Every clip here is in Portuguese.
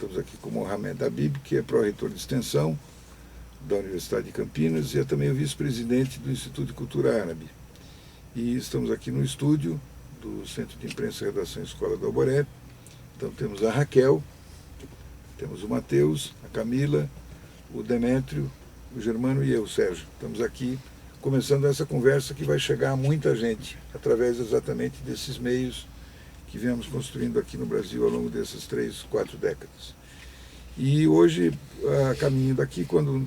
Estamos aqui com Mohamed Habib, que é pró-reitor de extensão da Universidade de Campinas e é também o vice-presidente do Instituto de Cultura Árabe. E estamos aqui no estúdio do Centro de Imprensa e Redação Escola do Alboré. Então temos a Raquel, temos o Matheus, a Camila, o Demétrio, o Germano e eu, Sérgio. Estamos aqui começando essa conversa que vai chegar a muita gente, através exatamente desses meios que viemos construindo aqui no Brasil ao longo dessas 3, 4 décadas. E hoje, a caminho daqui, quando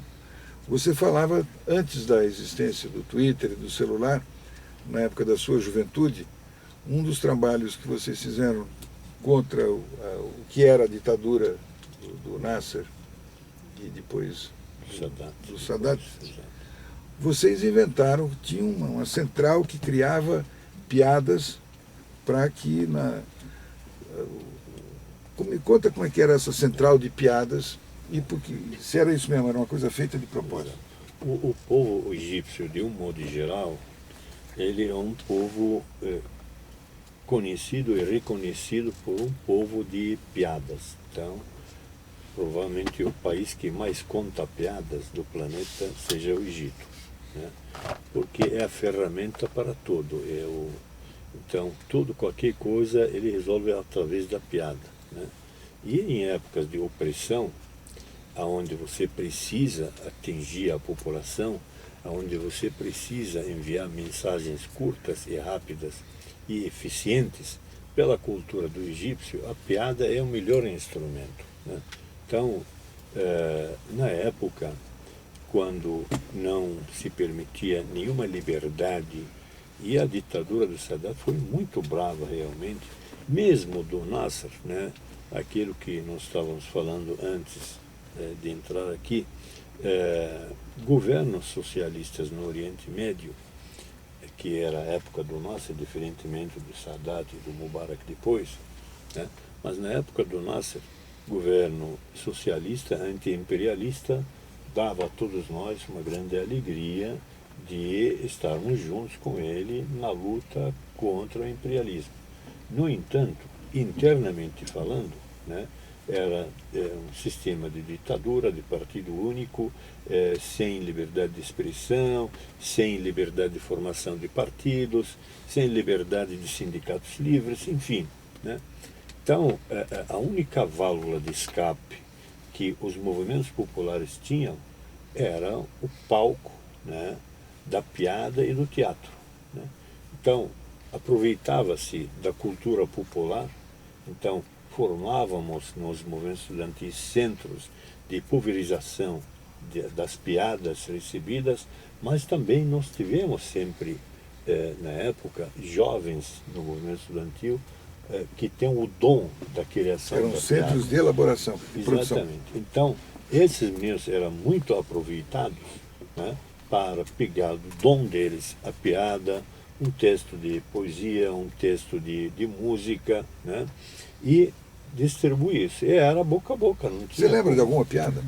você falava, antes da existência do Twitter e do celular, na época da sua juventude, um dos trabalhos que vocês fizeram contra o que era a ditadura do Nasser e depois do Sadat, vocês inventaram, tinha uma central que criava piadas para que me conta como é que era essa central de piadas e porque, se era isso mesmo, era uma coisa feita de propósito. O povo egípcio, de um modo geral, ele é um povo conhecido e reconhecido por um povo de piadas. Então, provavelmente o país que mais conta piadas do planeta seja o Egito, né? Porque é a ferramenta para tudo. Então, qualquer coisa, ele resolve através da piada, né? E em épocas de opressão, onde você precisa atingir a população, onde você precisa enviar mensagens curtas e rápidas e eficientes, pela cultura do egípcio, a piada é o melhor instrumento, né? Então, na época, quando não se permitia nenhuma liberdade, e a ditadura do Sadat foi muito brava realmente, mesmo do Nasser, né? Aquilo que nós estávamos falando antes de entrar aqui, governos socialistas no Oriente Médio, que era a época do Nasser, diferentemente do Sadat e do Mubarak depois, né? Mas na época do Nasser, governo socialista, anti-imperialista, dava a todos nós uma grande alegria de estarmos juntos com ele na luta contra o imperialismo. No entanto, internamente falando, né, era um sistema de ditadura, de partido único, sem liberdade de expressão, sem liberdade de formação de partidos, sem liberdade de sindicatos livres, enfim, né? Então, a única válvula de escape que os movimentos populares tinham era o palco, né, da piada e do teatro, né? Então, aproveitava-se da cultura popular. Então, formávamos nos movimentos estudantis centros de pulverização das piadas recebidas, mas também nós tivemos sempre, na época, jovens no movimento estudantil que têm o dom da criação da piada. Eram centros de elaboração, de produção. Exatamente. Então, esses meninos eram muito aproveitados, né, para pegar do dom deles a piada, um texto de poesia, um texto de música, né, e distribuir isso. E era boca a boca. Não tinha. Você lembra de alguma piada?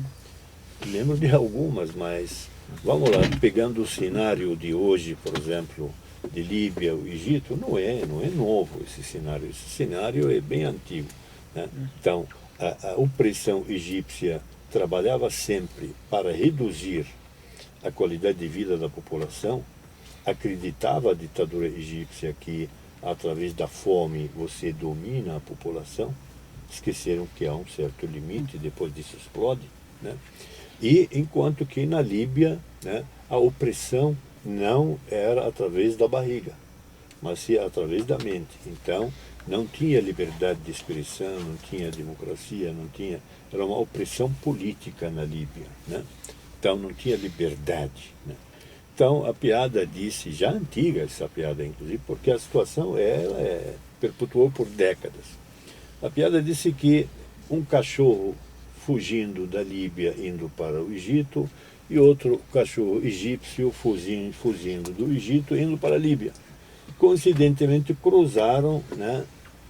Lembro de algumas, mas vamos lá, pegando o cenário de hoje, por exemplo, de Líbia, o Egito, não é novo esse cenário. Esse cenário é bem antigo, né? Então, a opressão egípcia trabalhava sempre para reduzir a qualidade de vida da população. Acreditava a ditadura egípcia que, através da fome, você domina a população. Esqueceram que há um certo limite, depois disso explode, né? E enquanto que na Líbia, né, a opressão não era através da barriga, mas sim através da mente. Então, não tinha liberdade de expressão, não tinha democracia, era uma opressão política na Líbia, né? Então, não tinha liberdade, né? Então, a piada disse, já antiga essa piada, inclusive, porque a situação ela perpetuou por décadas. A piada disse que um cachorro fugindo da Líbia indo para o Egito e outro cachorro egípcio fugindo do Egito indo para a Líbia. Coincidentemente cruzaram, né,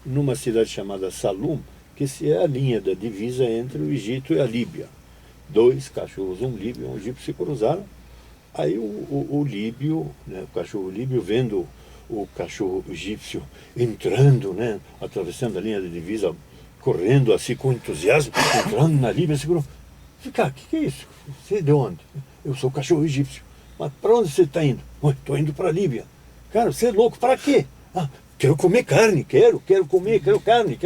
numa cidade chamada Salum, que é a linha da divisa entre o Egito e a Líbia. 2 cachorros, um líbio e um egípcio, se cruzaram. Aí o líbio, né, o cachorro líbio, vendo o cachorro egípcio entrando, né, atravessando a linha de divisa correndo assim com entusiasmo, entrando na Líbia, segurou. Cara, o que é isso? Você é de onde? Eu sou o cachorro egípcio. Mas para onde você está indo? Estou indo para a Líbia. Cara, você é louco, para quê? Ah, quero comer carne, quero comer, quero carne.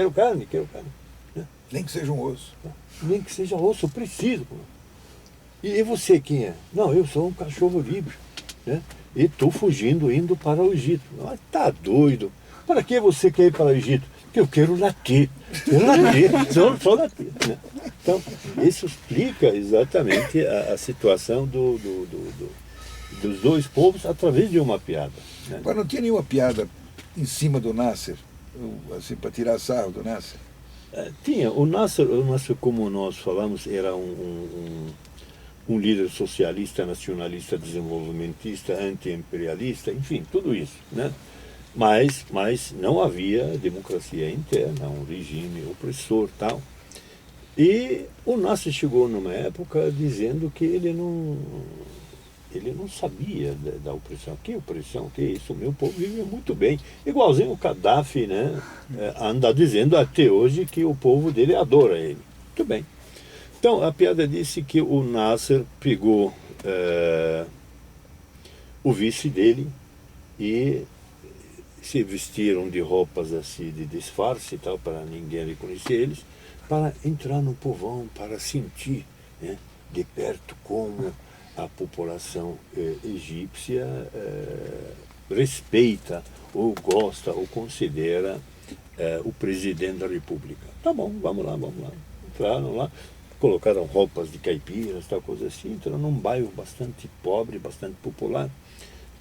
Nem que seja um osso. Nem que seja osso, eu preciso. E você quem é? Não, eu sou um cachorro líbio, né? E estou fugindo, indo para o Egito. Mas tá doido. Para que você quer ir para o Egito? Porque eu quero latir. Só latir. Né? Então, isso explica exatamente a situação dos dois povos através de uma piada. Né? Agora, não tinha nenhuma piada em cima do Nasser, assim, para tirar sarro do Nasser? Tinha. O Nasser, como nós falamos, era um líder socialista, nacionalista, desenvolvimentista, anti-imperialista, enfim, tudo isso, né? Mas não havia democracia interna, um regime opressor, tal. E o Nasser chegou numa época dizendo que ele não sabia da opressão. Que opressão? Que isso? Meu povo vive muito bem. Igualzinho o Gaddafi, né? Anda dizendo até hoje que o povo dele adora ele. Muito bem. Então, a piada disse que o Nasser pegou o vice dele e se vestiram de roupas assim de disfarce e tal, para ninguém reconhecer eles, para entrar no povão, para sentir, né, de perto como a população egípcia respeita ou gosta ou considera o presidente da República. Tá bom, vamos lá. Entraram lá, colocaram roupas de caipiras, tal coisa assim, entraram num bairro bastante pobre, bastante popular,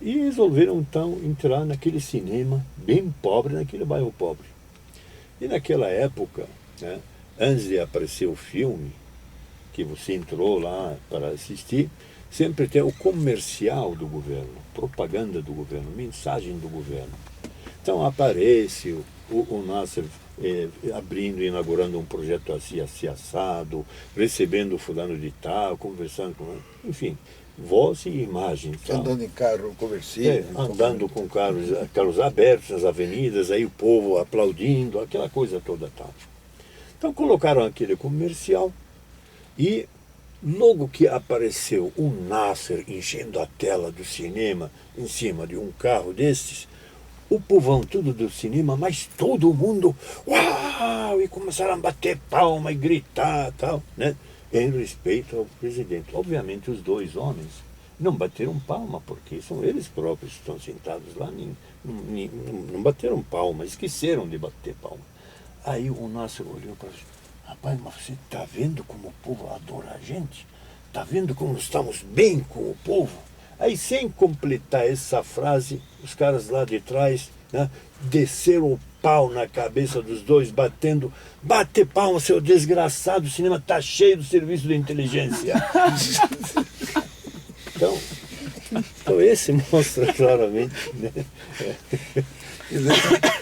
e resolveram então entrar naquele cinema bem pobre, naquele bairro pobre. E naquela época, né, antes de aparecer o filme, que você entrou lá para assistir, sempre tem o comercial do governo, propaganda do governo, mensagem do governo. Então aparece o Nasser abrindo e inaugurando um projeto assim assado, recebendo o fulano de tal, conversando com... Enfim, voz e imagem. Andando em carro conversível. Andando com carros abertos nas avenidas, aí o povo aplaudindo, aquela coisa toda tal. Então colocaram aquele comercial e logo que apareceu o Nasser enchendo a tela do cinema em cima de um carro desses, o povão tudo do cinema, mas todo mundo, uau! E começaram a bater palma e gritar, tal, né? Em respeito ao presidente. Obviamente os dois homens não bateram palma, porque são eles próprios que estão sentados lá, não bateram palma, esqueceram de bater palma. Aí o Nasser olhou para ele: rapaz, mas você está vendo como o povo adora a gente? Está vendo como estamos bem com o povo? Aí, sem completar essa frase, os caras lá de trás, né, desceram o pau na cabeça dos dois, batendo: bate palma, seu desgraçado, o cinema está cheio do serviço de inteligência. Então esse mostra claramente, né? Quer dizer,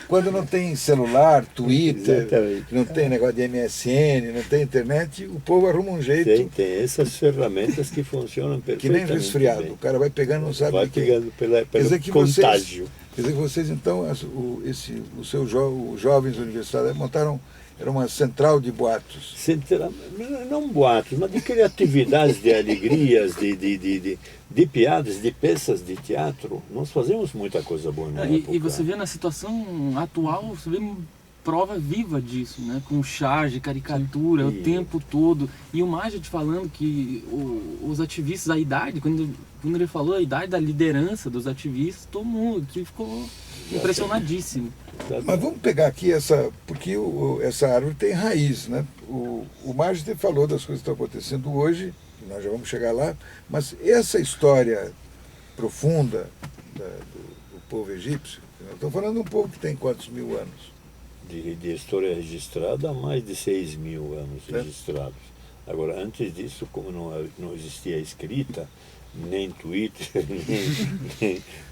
quando não tem celular, Twitter, exatamente, não tem negócio de MSN, não tem internet, o povo arruma um jeito. Tem essas ferramentas que funcionam Que perfeitamente. nem resfriado, bem. o cara vai pegando, não sabe Vai de quem. pegando pelo contágio. Quer dizer que vocês, então, os jovens universitários montaram, era uma central de boatos. Não boatos, mas de criatividades, de alegrias, de piadas, de peças de teatro. Nós fazemos muita coisa boa na época. E você vê na situação atual, você vê prova viva disso, né? Com charge, caricatura, o tempo todo. E o Maged falando que os ativistas, a idade, quando ele falou a idade da liderança dos ativistas, todo mundo ficou impressionadíssimo. Mas vamos pegar aqui porque essa árvore tem raiz, né? O Maged falou das coisas que estão acontecendo hoje, nós já vamos chegar lá, mas essa história profunda do povo egípcio, nós estamos falando de um povo que tem quantos mil anos? De história registrada há mais de 6.000 anos registrados. Agora, antes disso, como não existia escrita, nem Twitter,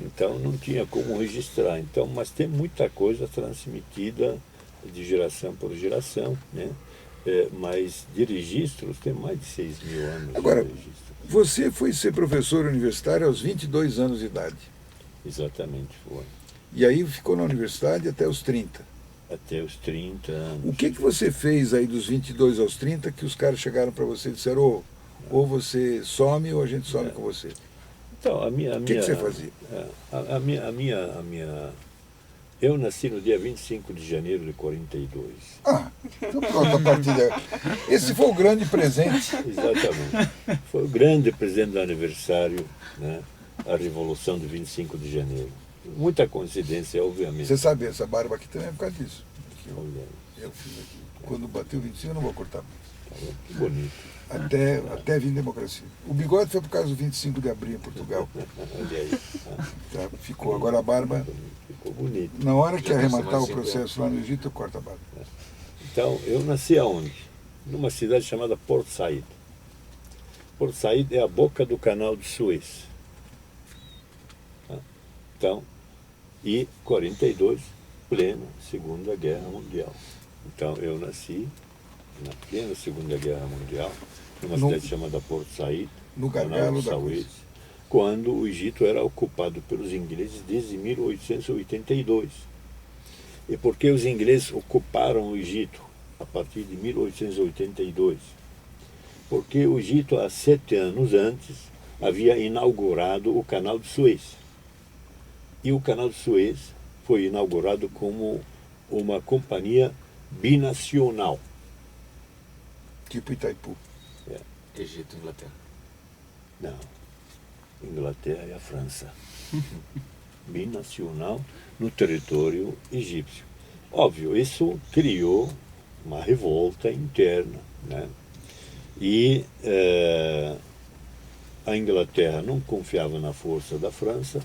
então não tinha como registrar. Então, mas tem muita coisa transmitida de geração por geração, né? Mas de registros tem mais de 6.000 anos. Agora, de registro. Você foi ser professor universitário aos 22 anos de idade. Exatamente, foi. E aí ficou na universidade até os 30. até os 30 anos. O que você fez aí dos 22 aos 30 que os caras chegaram para você e disseram, ou você some ou a gente some com você? Então, O que você fazia? Eu nasci no dia 25 de janeiro de 42. Então pronto, a partir daí. Esse foi o grande presente. Exatamente. Foi o grande presente do aniversário, né? A Revolução de 25 de janeiro. Muita coincidência, obviamente. Você sabe, essa barba aqui também é por causa disso. Olha, Eu fiz aqui. Quando bateu 25 eu não vou cortar mais. tá bom? Que bonito. Até vir democracia. O bigode foi por causa do 25 de abril em Portugal. Olha aí. Tá? Ficou. Agora a barba, Ficou bonito. na hora que Já passou arrematar mais o de 5 processo lá no Egito, eu corto a barba. Então, eu nasci aonde? Numa cidade chamada Port Said. Port Said é a boca do canal de Suez. Tá? Então, e 42, plena Segunda Guerra Mundial. Então, eu nasci na plena Segunda Guerra Mundial, numa cidade chamada Port Said, No canal gargalo de da Suez, coisa. quando o Egito era ocupado pelos ingleses desde 1882. E por que os ingleses ocuparam o Egito a partir de 1882? Porque o Egito, há 7 anos antes, havia inaugurado o Canal de Suez. E o Canal de Suez foi inaugurado como uma companhia binacional. Tipo Itaipu. Egito e Inglaterra. Não, Inglaterra e a França. Binacional no território egípcio. Óbvio, isso criou uma revolta interna, né? E a Inglaterra não confiava na força da França,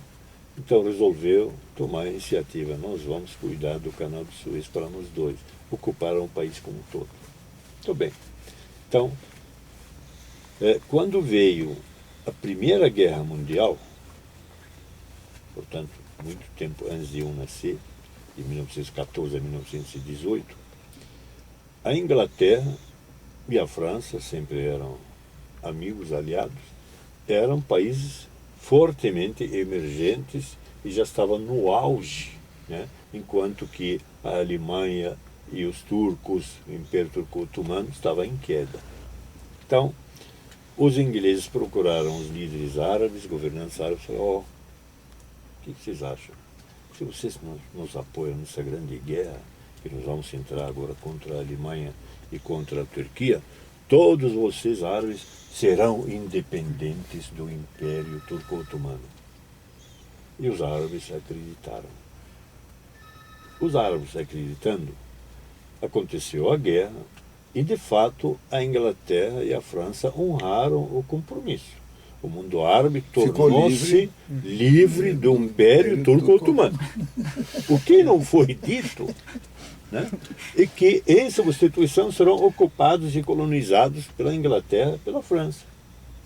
então resolveu tomar a iniciativa. Nós vamos cuidar do Canal de Suez para nós dois. Ocuparam o país como um todo. Muito bem. Então, quando veio a Primeira Guerra Mundial, portanto, muito tempo antes de eu nascer, de 1914 a 1918, a Inglaterra e a França sempre eram amigos, aliados, eram países fortemente emergentes e já estavam no auge, né? Enquanto que a Alemanha e os turcos, o Império Turco-Otomano, estavam em queda. Então, os ingleses procuraram os líderes árabes, governantes árabes, e falaram, o que vocês acham? Se vocês nos apoiam nessa grande guerra, que nós vamos entrar agora contra a Alemanha e contra a Turquia, todos vocês árabes serão independentes do Império Turco-Otomano. E os árabes acreditaram. Os árabes acreditando, aconteceu a guerra e, de fato, a Inglaterra e a França honraram o compromisso. O mundo árabe tornou-se livre do Império Turco-Otomano. O que não foi dito, né, é que, em substituição, serão ocupados e colonizados pela Inglaterra e pela França.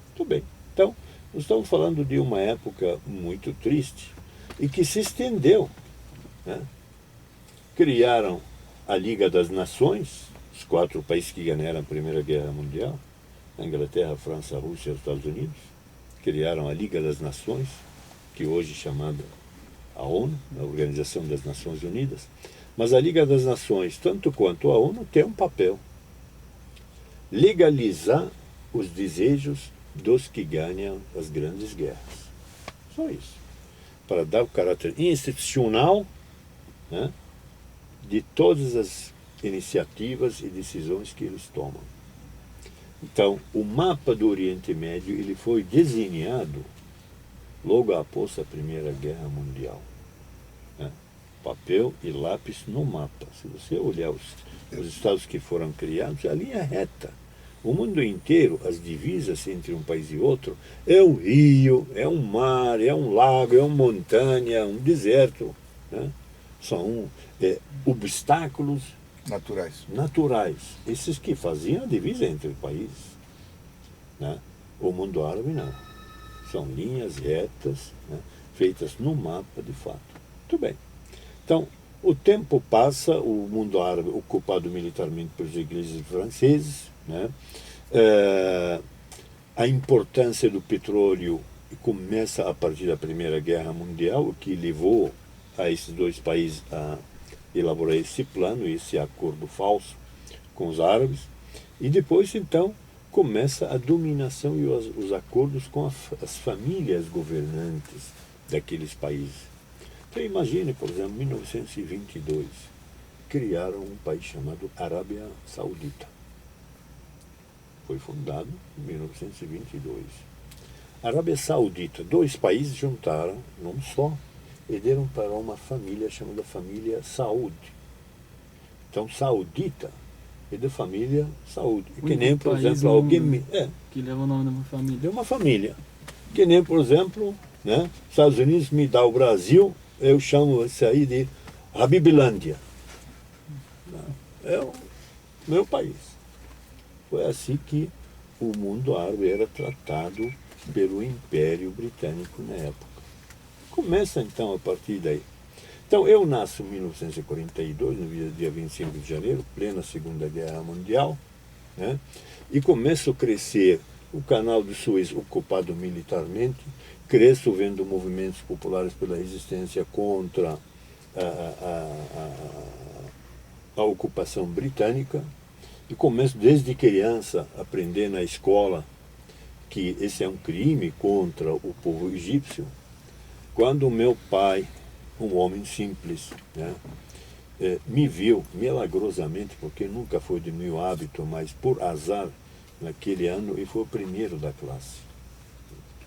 Muito bem. Então, nós estamos falando de uma época muito triste e que se estendeu, né? Criaram a Liga das Nações, os 4 países que ganharam a Primeira Guerra Mundial, a Inglaterra, a França, a Rússia e os Estados Unidos, criaram a Liga das Nações, que hoje é chamada a ONU, a Organização das Nações Unidas. Mas a Liga das Nações, tanto quanto a ONU, tem um papel: legalizar os desejos dos que ganham as grandes guerras. Só isso. Para dar o caráter institucional, né, de todas as iniciativas e decisões que eles tomam. Então, o mapa do Oriente Médio ele foi desenhado logo após a Primeira Guerra Mundial. Né? Papel e lápis no mapa. Se você olhar os estados que foram criados, a linha reta. O mundo inteiro, as divisas entre um país e outro, é um rio, é um mar, é um lago, é uma montanha, um deserto. Né? São obstáculos naturais. Esses que faziam a divisa entre países. Né? O mundo árabe não. São linhas retas, né, feitas no mapa de fato. Muito bem. Então, o tempo passa, o mundo árabe ocupado militarmente pelos ingleses e franceses, né? A importância do petróleo começa a partir da Primeira Guerra Mundial, o que levou a esses 2 países a elaborar esse plano, esse acordo falso com os árabes, e depois, então, começa a dominação e os acordos com as famílias governantes daqueles países. Então, imagine, por exemplo, em 1922, criaram um país chamado Arábia Saudita. Foi fundado em 1922. Arábia Saudita, dois países juntaram num só e deram para uma família chamada família Saud. Então, Saudita é da família Saud. Que nem, por exemplo, alguém... que leva o nome de uma família. De uma família. Que nem, por exemplo, né, Estados Unidos me dá o Brasil, eu chamo isso aí de Habibilândia. É o meu país. Foi assim que o mundo árabe era tratado pelo Império Britânico na época. Começa então a partir daí. Então eu nasço em 1942, no dia 25 de janeiro, plena Segunda Guerra Mundial, né? E começo a crescer o canal de Suez ocupado militarmente, cresço vendo movimentos populares pela resistência contra a ocupação britânica, e começo desde criança a aprender na escola que esse é um crime contra o povo egípcio. Quando meu pai, um homem simples, né, me viu milagrosamente, porque nunca foi de meu hábito, mas por azar, naquele ano, ele foi o primeiro da classe.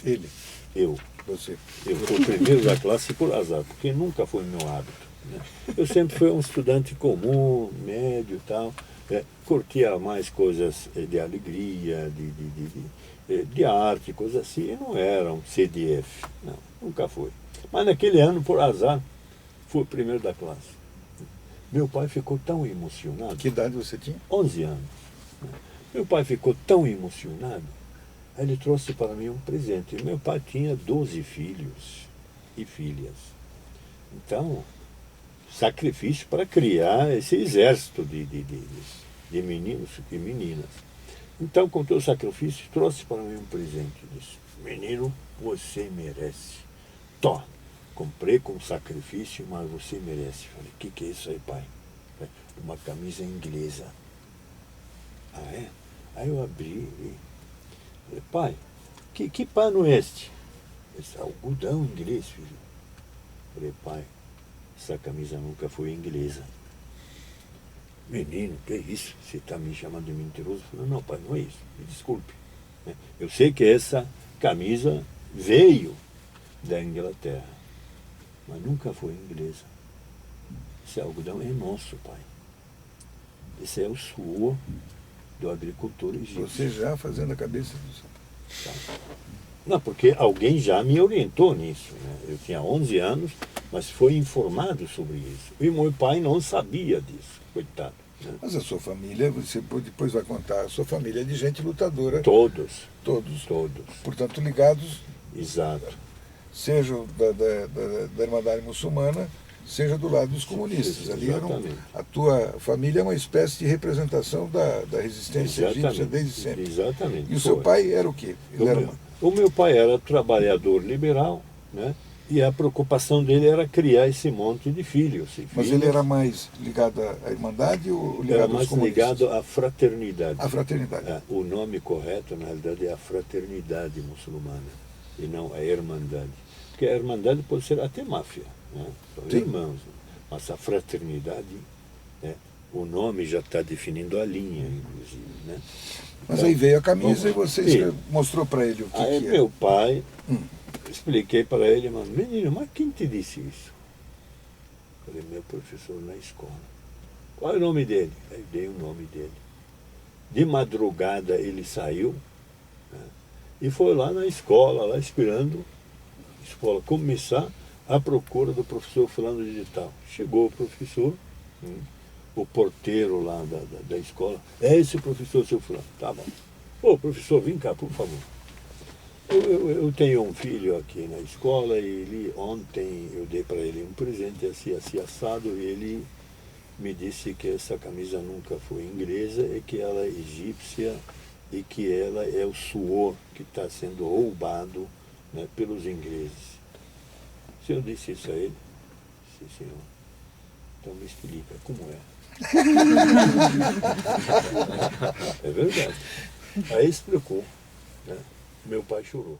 Ele? Eu. Você? Eu fui o primeiro da classe por azar, porque nunca foi meu hábito, né? Eu sempre fui um estudante comum, médio e tal, curtia mais coisas de alegria, de arte, coisas assim, e não era um CDF, não, nunca foi. Mas naquele ano, por azar, fui o primeiro da classe. Meu pai ficou tão emocionado. Que idade você tinha? 11 anos. Meu pai ficou tão emocionado, aí ele trouxe para mim um presente. Meu pai tinha 12 filhos e filhas. Então, sacrifício para criar esse exército de meninos e meninas. Então, com todo o sacrifício, trouxe para mim um presente. Disse: menino, você merece. Tó, comprei com sacrifício, mas você merece. Falei: que é isso aí, pai? Uma camisa inglesa. Ah, é? Aí eu abri e falei: pai, que pano é este? Esse algodão inglês, filho. Falei: pai, essa camisa nunca foi inglesa. Menino, que é isso? Você está me chamando de mentiroso? Eu falei: não, pai, não é isso. Me desculpe. Eu sei que essa camisa veio da Inglaterra, mas nunca foi inglesa. Esse algodão é nosso, pai. Esse é o suor do agricultor egípcio. Você já fazendo a cabeça do... Tá. Não, porque alguém já me orientou nisso, né? Eu tinha 11 anos, mas foi informado sobre isso. E meu pai não sabia disso, coitado, né? Mas a sua família, você depois vai contar, a sua família é de gente lutadora. Todos. Todos. Todos. Portanto, ligados, Exato. seja da Irmandade Muçulmana, seja do lado dos comunistas. Ali a tua família é uma espécie de representação da resistência egípcia desde sempre. Exatamente. E o seu pai era o quê? O meu pai era trabalhador liberal, né? E a preocupação dele era criar esse monte de filhos. Mas ele era mais ligado à Irmandade ou ligado aos comunistas? Era mais ligado à fraternidade. À fraternidade. O nome correto, na realidade, é a fraternidade muçulmana, e não a Irmandade. Porque a Irmandade pode ser até máfia, né? São irmãos. Mas a fraternidade, o nome já está definindo a linha, inclusive, né? Mas aí veio a camisa e você mostrou para ele o que aí que meu pai, expliquei para ele: mas menino, mas quem te disse isso? Falei: meu professor na escola. Qual é o nome dele? Aí dei o nome dele. De madrugada ele saiu, né, e foi lá na escola, lá esperando a escola começar, à procura do professor fulano de tal. Chegou o professor, o porteiro lá da escola: é esse professor, seu fulano? Tá bom. Ô, professor, vem cá, por favor. Eu tenho um filho aqui na escola e ontem eu dei para ele um presente assim assado, e ele me disse que essa camisa nunca foi inglesa e que ela é egípcia e que ela é o suor que está sendo roubado, né, pelos ingleses. O senhor disse isso a ele? Sim, senhor. Então me explica como é. É verdade. Aí explicou, né? Meu pai chorou.